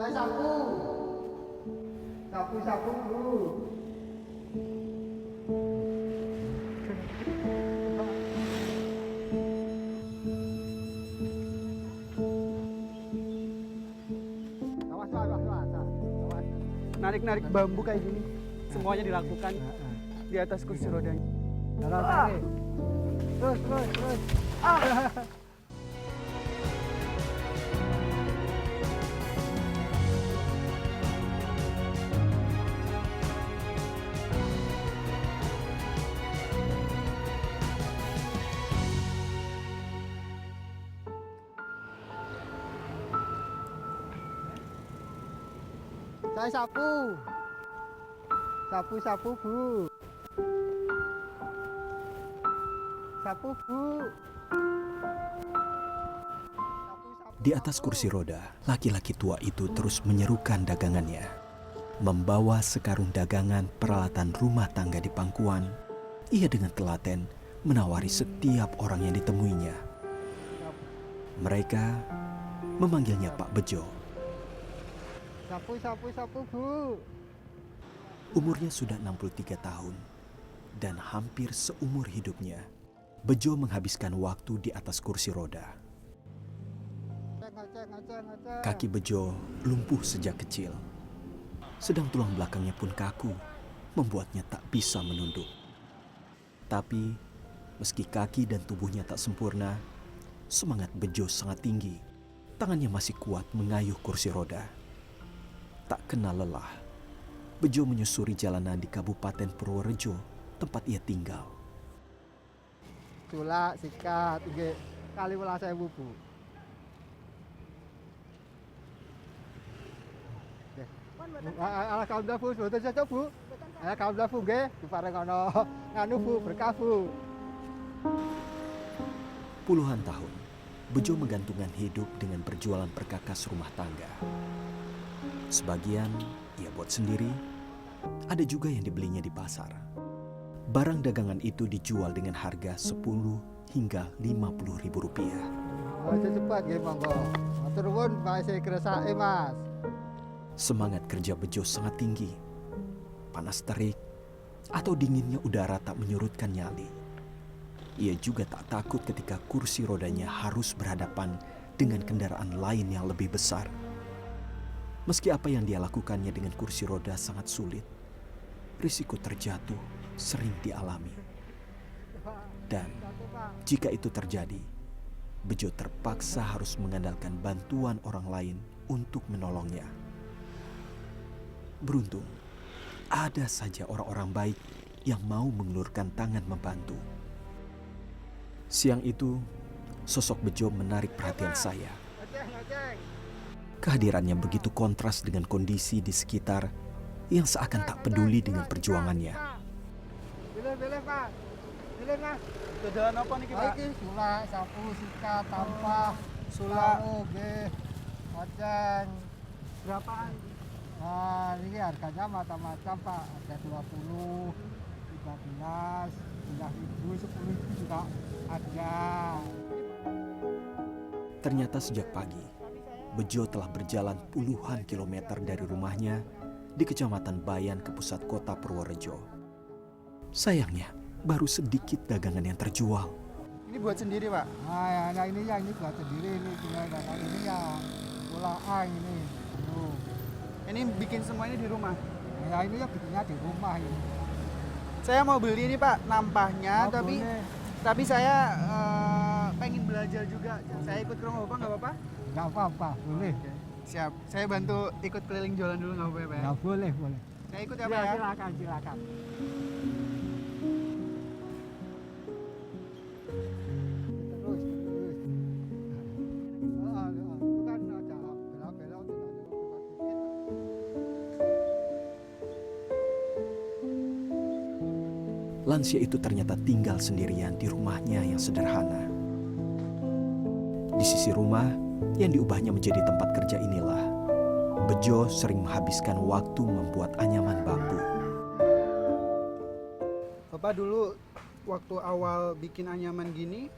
Saya sapu. Sapu dulu. Awas. Narik-narik bambu kayak gini. Semuanya dilakukan di atas kursi rodanya. Tarik. Terus. Saya sapu. Sapu, Bu. Sapu, Bu. Di atas kursi roda, laki-laki tua itu terus menyerukan dagangannya. Membawa sekarung dagangan peralatan rumah tangga di pangkuan, ia dengan telaten menawari setiap orang yang ditemuinya. Mereka memanggilnya Pak Bejo. Sapu, Bu. Umurnya sudah 63 tahun dan hampir seumur hidupnya, Bejo menghabiskan waktu di atas kursi roda. Ngecek. Kaki Bejo lumpuh sejak kecil, sedang tulang belakangnya pun kaku, membuatnya tak bisa menunduk. Tapi, meski kaki dan tubuhnya tak sempurna, semangat Bejo sangat tinggi. Tangannya masih kuat mengayuh kursi roda. Tak kenal lelah, Bejo menyusuri jalanan di Kabupaten Purworejo, tempat ia tinggal. Sulak, sikat, nggih. Kali 12.000, Bu. Alhamdulillah, Bu. Mboten cocok, Bu. Alhamdulillah, Bu, nggih. Diparengono nganu, Bu, berkah, Bu. Puluhan tahun, Bejo menggantungkan hidup dengan berjualan perkakas rumah tangga. Sebagian ia buat sendiri, ada juga yang dibelinya di pasar. Barang dagangan itu dijual dengan harga 10 hingga 50 ribu rupiah. Cepat, nggih, monggo. Matur nuwun, Pak saya kresake, Mas. Semangat kerja Bejo sangat tinggi. Panas terik atau dinginnya udara tak menyurutkan nyali. Ia juga tak takut ketika kursi rodanya harus berhadapan dengan kendaraan lain yang lebih besar. Meski apa yang dia lakukannya dengan kursi roda sangat sulit, risiko terjatuh sering dialami. Dan jika itu terjadi, Bejo terpaksa harus mengandalkan bantuan orang lain untuk menolongnya. Beruntung, ada saja orang-orang baik yang mau mengulurkan tangan membantu. Siang itu, sosok Bejo menarik perhatian saya. Kehadirannya begitu kontras dengan kondisi di sekitar yang seakan tak peduli dengan perjuangannya. Pilih, Pak. Pilih, Mas. Dagangan apa nih, Pak? Iki sulak, sapu, sikat, tampah, sulak, nggih. Oceng. Berapaan? Nah, ini harganya macam-macam, Pak. Ada 20, 15, 10.000, 10.000 juga ada. Ternyata sejak pagi, Bejo telah berjalan puluhan kilometer dari rumahnya di Kecamatan Bayan ke pusat kota Purworejo. Sayangnya, baru sedikit dagangan yang terjual. Ini buat sendiri, Pak? Nah, ini buat sendiri. Ini tinggal datang ini ya. Sulak ini. Tuh. Ini bikin semuanya di rumah? Nah, ini ya bikinnya di rumah ini. Saya mau beli ini, Pak, nampahnya, Oh, tapi boleh. tapi saya pengen belajar juga. Saya ikut ke rumah Bapak nggak apa-apa? Nggak apa-apa, boleh. Siap. Saya bantu ikut keliling jualan dulu nggak apa-apa ya, Pak? Nggak boleh. Saya ikut ya, Pak ya? Silakan. Terus. Itu kan ada bela-bela untuk ada dikit. Lansia itu ternyata tinggal sendirian di rumahnya yang sederhana. Di sisi rumah yang diubahnya menjadi tempat kerja inilah, Bejo sering menghabiskan waktu membuat anyaman bambu. Bapak dulu waktu awal bikin anyaman gini,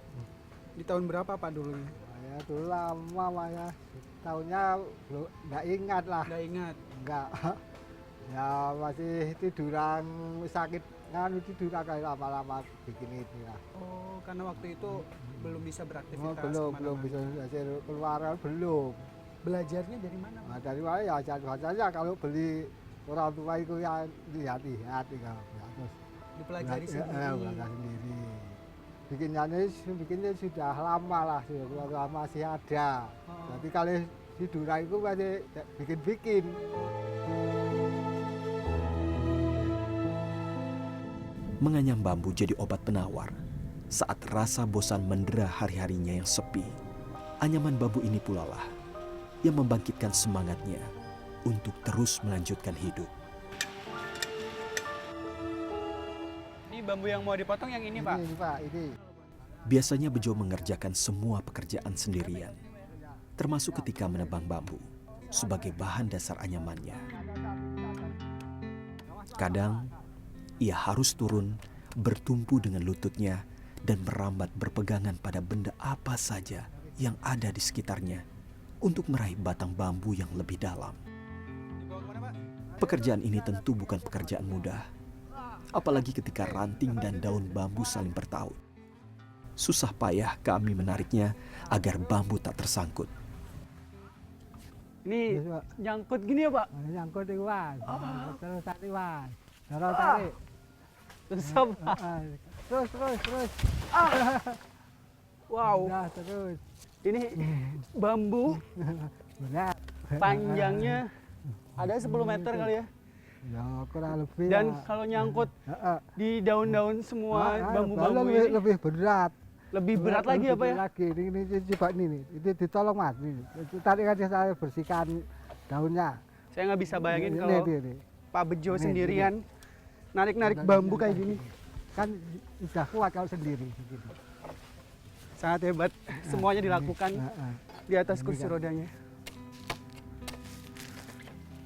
di tahun berapa Pak dulunya? Ya dulu lama Pak ya, tahunnya nggak ingat lah. Nggak ingat. Nggak. Ya masih tiduran sakit kan tiduran kayak lama-lama bikin itu lah. Oh, karena waktu itu belum bisa beraktivitas belum kemana-mana. bisa hasil keluaran belum. Belajarnya dari mana, Pak? Nah, dari mana ya saja kalau beli orang tua itu yang lihat-lihat tinggal ya, terus Dipelajari sendiri. belajar sendiri. Bikinnya sudah lama lah, sudah masih ada. Oh. Jadi kalau tiduran itu masih bikin-bikin. Menganyam bambu jadi obat penawar. Saat rasa bosan mendera hari-harinya yang sepi, anyaman bambu ini pula lah yang membangkitkan semangatnya untuk terus melanjutkan hidup. Ini bambu yang mau dipotong yang ini, Pak? Ini Pak, ini. Biasanya Bejo mengerjakan semua pekerjaan sendirian, termasuk ketika menebang bambu sebagai bahan dasar anyamannya. Kadang, ia harus turun, bertumpu dengan lututnya, dan merambat berpegangan pada benda apa saja yang ada di sekitarnya untuk meraih batang bambu yang lebih dalam. Pekerjaan ini tentu bukan pekerjaan mudah, apalagi ketika ranting dan daun bambu saling bertaut. Susah payah kami menariknya agar bambu tak tersangkut. Ini Yes, Pak. nyangkut gini ya, Pak? Nyangkut itu Mas. Terus tarik Mas. Terus tarik. Susah, Pak. Terus. Wow, Udah, terus. ini bambu Benar. panjangnya ada 10 meter kali ya. Ya kurang lebih. Dan ya. kalau nyangkut Heeh. di daun-daun semua bambu-bambu lebih, ini lebih berat. lebih berat lagi apa ya? Lagi. Ini coba ini. Itu ditolong Mas. Ini. Tadi kan saya bersihkan daunnya. Saya nggak bisa bayangin Ini, kalau ini. Pak Bejo Ini, sendirian narik-narik bambu kayak gini. Kan udah kuat kalau sendiri. Gitu. Sangat hebat. Semuanya dilakukan Heeh. di atas kursi rodanya.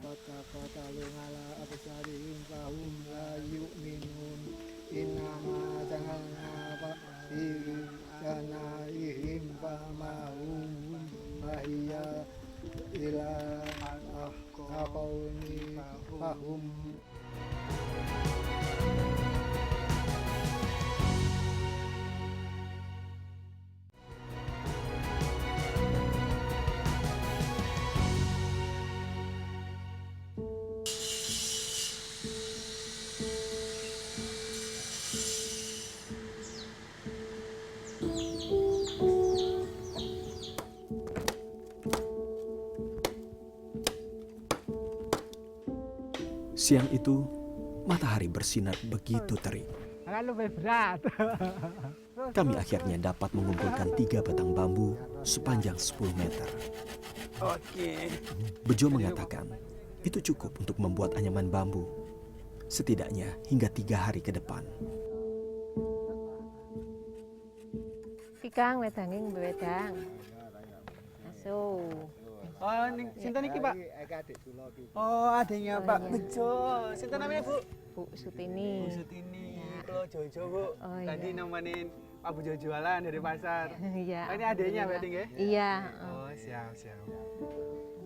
Kota-kota lungala absarihim fahum la yu'minun innama janganapa ihim famahum mahiya ila aqawni fahum. Siang itu, matahari bersinar begitu terik. Kan lebih berat. Kami akhirnya dapat mengumpulkan 3 batang bambu sepanjang 10 meter. Oke. Bejo mengatakan, itu cukup untuk membuat anyaman bambu. Setidaknya hingga 3 hari ke depan. Kang wedanging wedang. Asu. Oh, sinten iki, Pak? Adik kula iki. Oh, adiknya Oh, Pak iya. Bejo. Sinten namanya, Bu? Bu Sutini. Bu Sutini. Kalau Jojo, Bu. Oh, iya. Tadi nemenin Pak Bejo jualan dari pasar. Iya. Oh, ini adiknya berarti nggih? Iya. Oh, siap.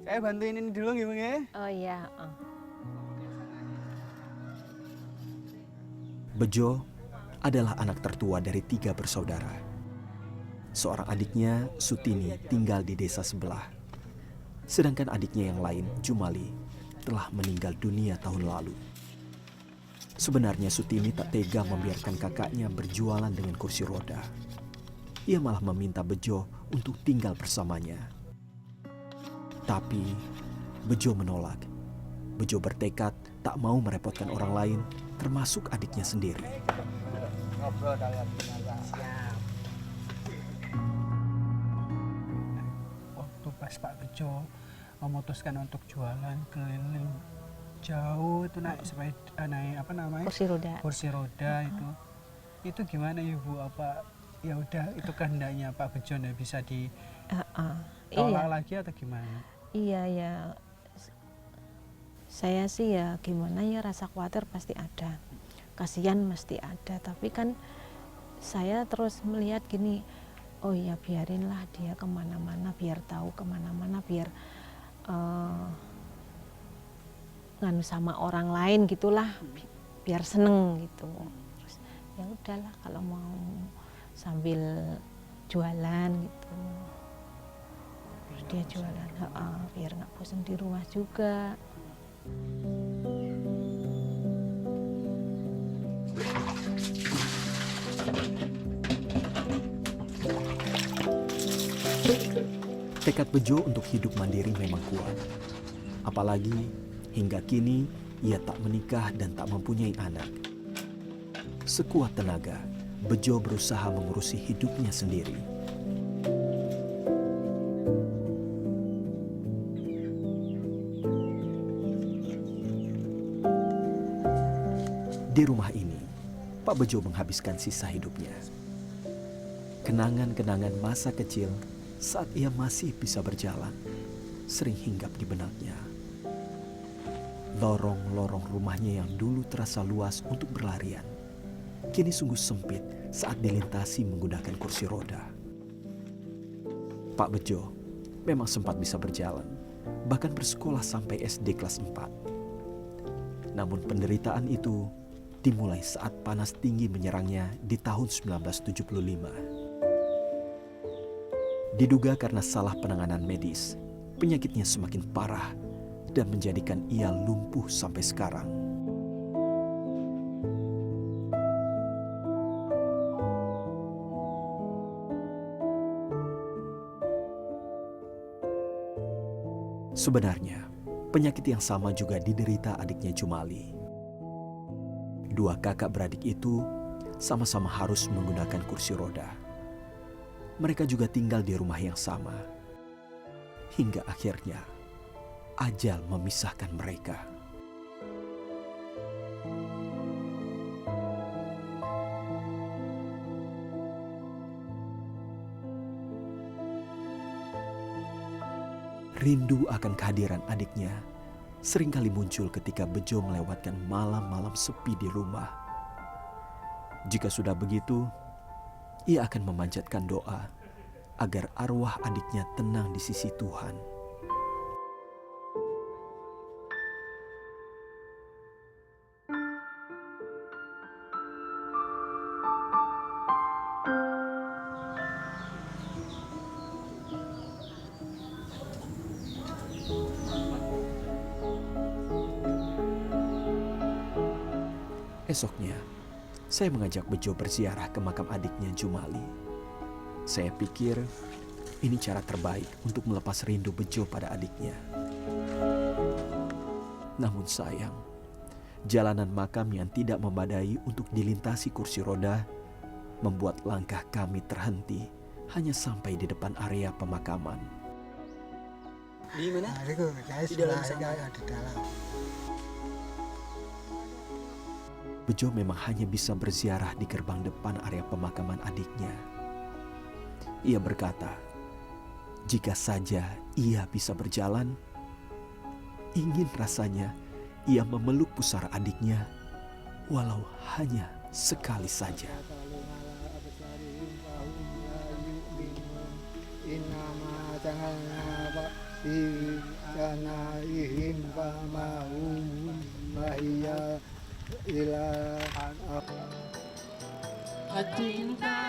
Saya bantuin ini dulu nggih, Bu nggih? Oh iya. Bejo adalah anak tertua dari 3 bersaudara. Seorang adiknya, Sutini, tinggal di desa sebelah. Sedangkan adiknya yang lain, Jumali, telah meninggal dunia tahun lalu. Sebenarnya Sutini tak tega membiarkan kakaknya berjualan dengan kursi roda. Ia malah meminta Bejo untuk tinggal bersamanya. Tapi Bejo menolak. Bejo bertekad tak mau merepotkan orang lain, termasuk adiknya sendiri. Ngobrol kalian gimana? Waktu pas Pak Bejo memutuskan untuk jualan keliling jauh itu naik naik apa namanya? Kursi roda. Kursi roda itu gimana ya, Bu? Apa ya udah itu kehendaknya Pak Bejo nggak bisa ditolak Iya. lagi atau gimana? Iya ya. Saya sih ya gimana ya, rasa khawatir pasti ada. Kasihan mesti ada, tapi kan saya terus melihat gini, oh ya biarinlah dia kemana-mana, biar tahu kemana-mana, biar nganu sama orang lain gitulah, biar seneng gitu. Terus ya udahlah kalau mau sambil jualan gitu, terus dia jualan, biar nggak bosan di rumah juga. Tekad Bejo untuk hidup mandiri memang kuat. Apalagi hingga kini ia tak menikah dan tak mempunyai anak. Sekuat tenaga, Bejo berusaha mengurusi hidupnya sendiri. Di rumah ini, Pak Bejo menghabiskan sisa hidupnya. Kenangan-kenangan masa kecil saat ia masih bisa berjalan, sering hinggap di benaknya. Lorong-lorong rumahnya yang dulu terasa luas untuk berlarian, kini sungguh sempit saat dilintasi menggunakan kursi roda. Pak Bejo memang sempat bisa berjalan, bahkan bersekolah sampai SD kelas 4. Namun penderitaan itu dimulai saat panas tinggi menyerangnya di tahun 1975. Diduga karena salah penanganan medis, penyakitnya semakin parah dan menjadikan ia lumpuh sampai sekarang. Sebenarnya, penyakit yang sama juga diderita adiknya Jumali. Dua kakak beradik itu sama-sama harus menggunakan kursi roda. Mereka juga tinggal di rumah yang sama. Hingga akhirnya, ajal memisahkan mereka. Rindu akan kehadiran adiknya seringkali muncul ketika Bejo melewatkan malam-malam sepi di rumah. Jika sudah begitu, ia akan memanjatkan doa agar arwah adiknya tenang di sisi Tuhan. Esoknya, saya mengajak Bejo berziarah ke makam adiknya Jumali. Saya pikir ini cara terbaik untuk melepas rindu Bejo pada adiknya. Namun sayang, jalanan makam yang tidak memadai untuk dilintasi kursi roda membuat langkah kami terhenti hanya sampai di depan area pemakaman. Di mana? Nah, itu saya Di dalam sebelah sana. di dalam. Bejo memang hanya bisa berziarah di gerbang depan area pemakaman adiknya. Ia berkata, jika saja ia bisa berjalan, ingin rasanya ia memeluk pusara adiknya, walau hanya sekali saja. Cinta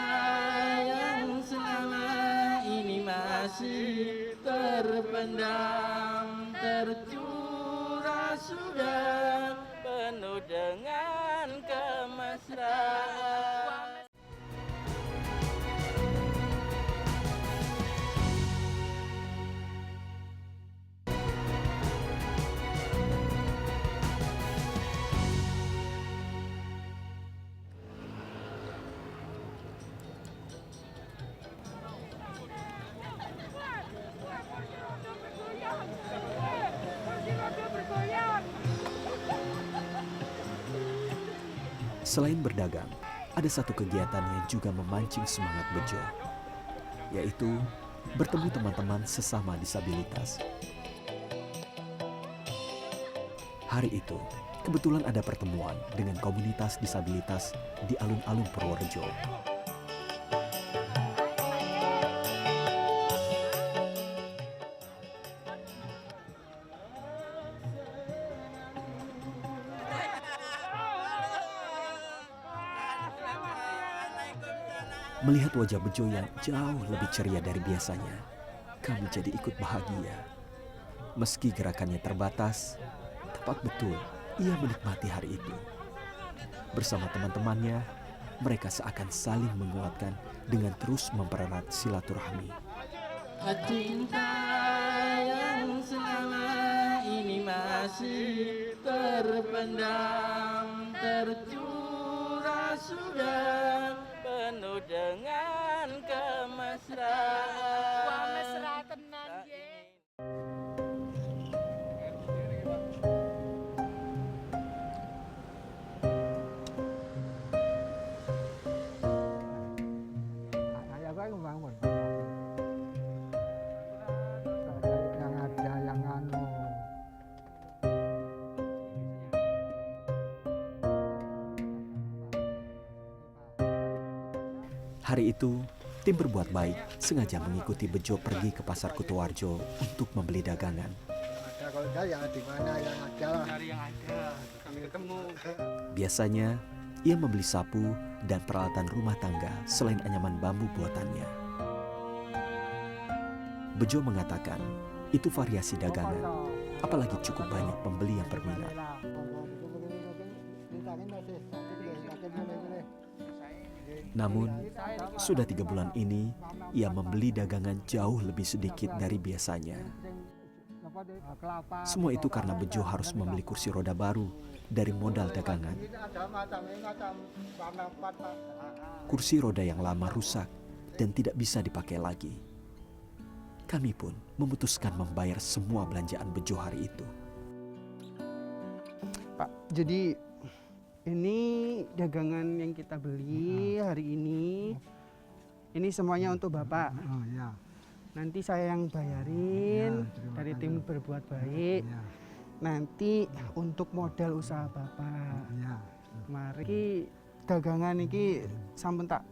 yang selama ini masih terpendam, tercurah sudah penuh dengan kemesraan. Selain berdagang, ada satu kegiatan yang juga memancing semangat Bejo, yaitu bertemu teman-teman sesama disabilitas. Hari itu, kebetulan ada pertemuan dengan komunitas disabilitas di alun-alun Purworejo. Melihat wajah Bejo yang jauh lebih ceria dari biasanya, kami jadi ikut bahagia. Meski gerakannya terbatas, tepat betul ia menikmati hari itu. Bersama teman-temannya, mereka seakan saling menguatkan dengan terus mempererat silaturahmi. Cinta yang selama ini masih terpendam, tercurah sudah penuh dengan kemesraan. Wah, mesra tenan, ye. Saya kan membangun. Yang ada yang anu. Hari itu, tim berbuat baik sengaja mengikuti Bejo pergi ke pasar Kutoarjo untuk membeli dagangan. Ada kalau enggak ya di mana yang ada lah. Cari yang ada, kami ketemu. Biasanya, ia membeli sapu dan peralatan rumah tangga selain anyaman bambu buatannya. Bejo mengatakan, itu variasi dagangan, apalagi cukup banyak pembeli yang berminat. Namun, sudah 3 bulan ini, ia membeli dagangan jauh lebih sedikit dari biasanya. Semua itu karena Bejo harus membeli kursi roda baru dari modal dagangan. Kursi roda yang lama rusak dan tidak bisa dipakai lagi. Kami pun memutuskan membayar semua belanjaan Bejo hari itu. Pak, jadi ini dagangan yang kita beli hari ini semuanya untuk Bapak. Oh ya. Nanti saya yang bayarin Ya, terima dari kasih. tim berbuat baik. Ya. Nanti untuk modal usaha Bapak. Ya. Mari dagangan ini sampun tak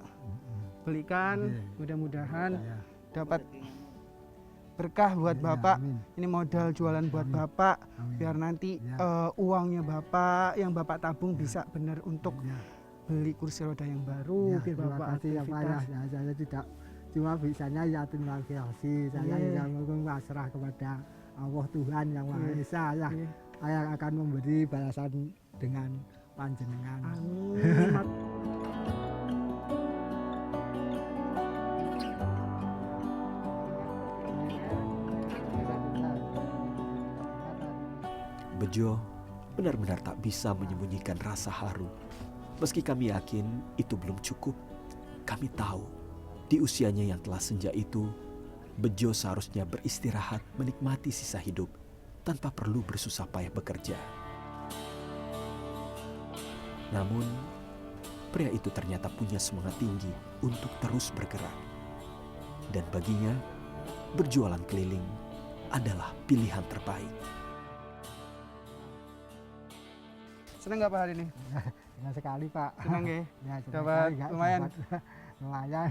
belikan, Oke. mudah-mudahan Ya. dapat berkah buat Ya, Bapak. amin. Ini modal jualan buat Amin. Bapak, Amin. biar nanti Ya. uangnya Bapak yang Bapak tabung bisa benar untuk Ya. beli kursi roda yang baru, Ya, biar terima Bapak kasih ya Pak ya. aktivitas. Ya, saya tidak cuma bisanya ya terima kasih. Saya Iya. yang pasrah kepada Allah Tuhan yang Maha Iya. Esa ya. Iya. Saya akan memberi balasan dengan panjenengan. Amin. Bejo benar-benar tak bisa menyembunyikan rasa haru. Meski kami yakin itu belum cukup, kami tahu di usianya yang telah senja itu, Bejo seharusnya beristirahat menikmati sisa hidup tanpa perlu bersusah payah bekerja. Namun, pria itu ternyata punya semangat tinggi untuk terus bergerak. Dan baginya, berjualan keliling adalah pilihan terbaik. Seneng nggak Pak hari ini? Senang sekali Pak. Senang ya? Ya, senang Dapat sekali, Kak. lumayan. Dapat lumayan.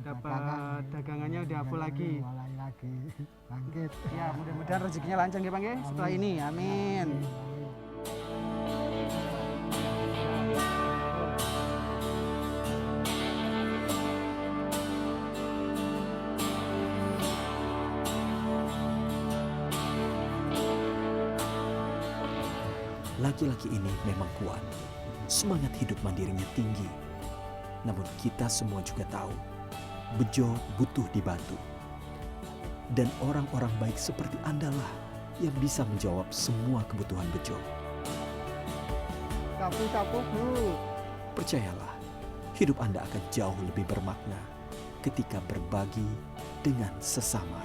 Dapat dagangannya udah full lagi. Mulai lagi bangkit. Ya, mudah-mudahan rezekinya lancar ya Bang ya setelah ini. Amin. Laki-laki ini memang kuat, semangat hidup mandirinya tinggi. Namun kita semua juga tahu, Bejo butuh dibantu. Dan orang-orang baik seperti Anda lah yang bisa menjawab semua kebutuhan Bejo. Sapu-sapu Bu. Percayalah, hidup Anda akan jauh lebih bermakna ketika berbagi dengan sesama.